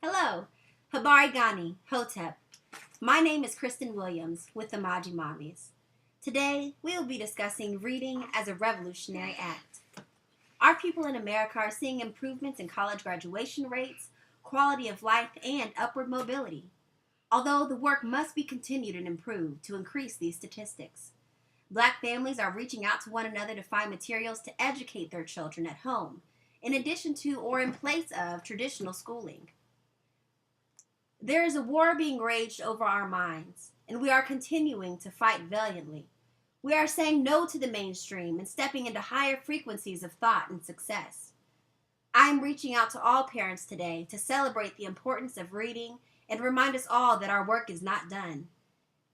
Hello, Habari Gani, Hotep. My name is Kristen Williams with the Maji Mommies. Today, we will be discussing reading as a revolutionary act. Our people in America are seeing improvements in college graduation rates, quality of life, and upward mobility. Although the work must be continued and improved to increase these statistics. Black families are reaching out to one another to find materials to educate their children at home, in addition to or in place of traditional schooling. There is a war being waged over our minds, and we are continuing to fight valiantly. We are saying no to the mainstream and stepping into higher frequencies of thought and success. I am reaching out to all parents today to celebrate the importance of reading and remind us all that our work is not done.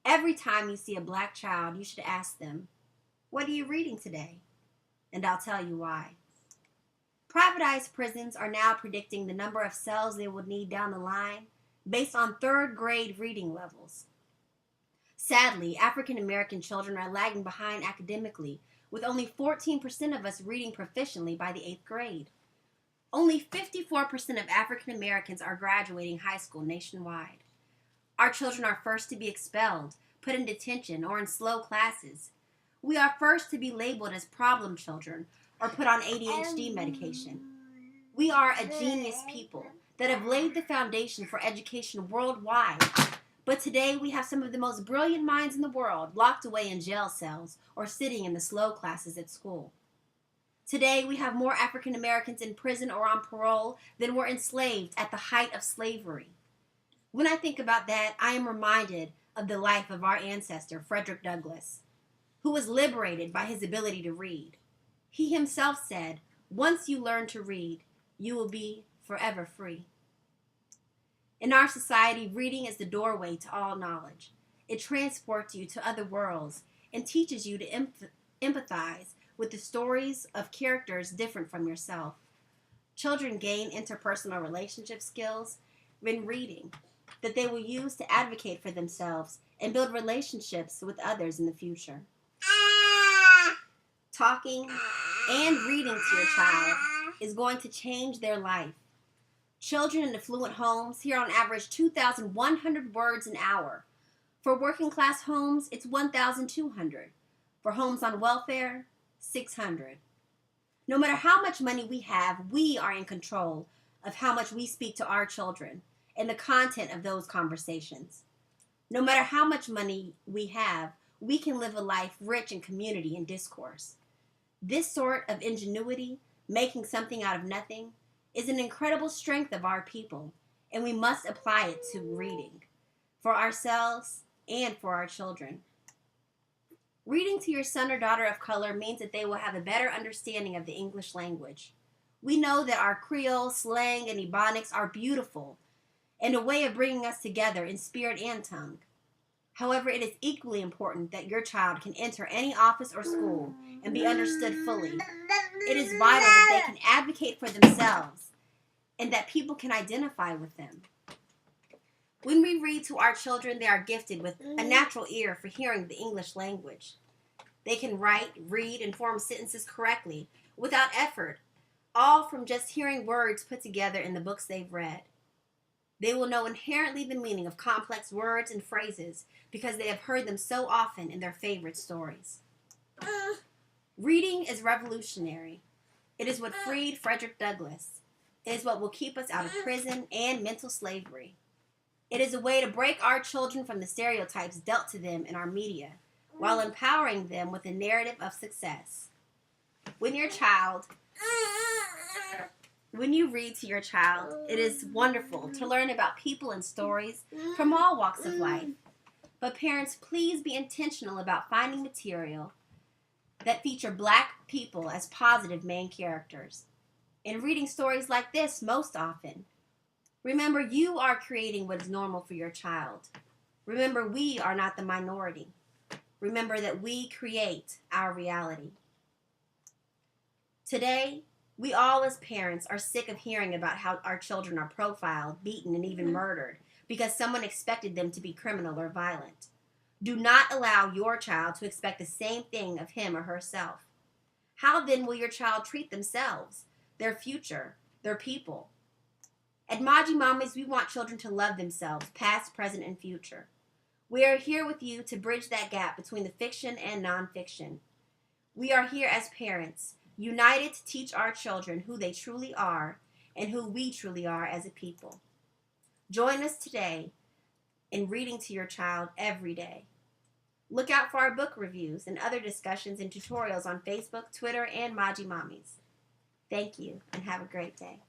Every time you see a black child, you should ask them, "What are you reading today?" And I'll tell you why. Privatized prisons are now predicting the number of cells they will need down the line based on third grade reading levels. Sadly, African American children are lagging behind academically, with only 14% of us reading proficiently by the 8th grade. Only 54% of African Americans are graduating high school nationwide. Our children are first to be expelled, put in detention, or in slow classes. We are first to be labeled as problem children or put on ADHD medication. We are a genius people that have laid the foundation for education worldwide. But today we have some of the most brilliant minds in the world locked away in jail cells or sitting in the slow classes at school. Today we have more African Americans in prison or on parole than were enslaved at the height of slavery. When I think about that, I am reminded of the life of our ancestor, Frederick Douglass, who was liberated by his ability to read. He himself said, "Once you learn to read, you will be forever free." In our society, reading is the doorway to all knowledge. It transports you to other worlds and teaches you to empathize with the stories of characters different from yourself. Children gain interpersonal relationship skills when reading that they will use to advocate for themselves and build relationships with others in the future. Talking and reading to your child is going to change their life. Children in affluent homes hear on average 2,100 words an hour. For working class homes, it's 1,200. For homes on welfare, 600. No matter how much money we have, we are in control of how much we speak to our children and the content of those conversations. No matter how much money we have, we can live a life rich in community and discourse. This sort of ingenuity, making something out of nothing, is an incredible strength of our people, and we must apply it to reading, for ourselves and for our children. Reading to your son or daughter of color means that they will have a better understanding of the English language. We know that our Creole, slang, and Ebonics are beautiful and a way of bringing us together in spirit and tongue. However, it is equally important that your child can enter any office or school and be understood fully. It is vital that they can advocate for themselves and that people can identify with them. When we read to our children, they are gifted with a natural ear for hearing the English language. They can write, read, and form sentences correctly without effort, all from just hearing words put together in the books they've read. They will know inherently the meaning of complex words and phrases because they have heard them so often in their favorite stories. Reading is revolutionary. It is what freed Frederick Douglass. It is what will keep us out of prison and mental slavery. It is a way to break our children from the stereotypes dealt to them in our media, while empowering them with a narrative of success. When you read to your child, it is wonderful to learn about people and stories from all walks of life. But parents, please be intentional about finding material that feature Black people as positive main characters. And reading stories like this most often. Remember, you are creating what is normal for your child. Remember, we are not the minority. Remember that we create our reality. Today, we all as parents are sick of hearing about how our children are profiled, beaten, and even murdered because someone expected them to be criminal or violent. Do not allow your child to expect the same thing of him or herself. How then will your child treat themselves, their future, their people? At Maji Mommies, we want children to love themselves, past, present, and future. We are here with you to bridge that gap between the fiction and nonfiction. We are here as parents, united to teach our children who they truly are and who we truly are as a people. Join us today in reading to your child every day. Look out for our book reviews and other discussions and tutorials on Facebook, Twitter, and Maji Mommies. Thank you, and have a great day.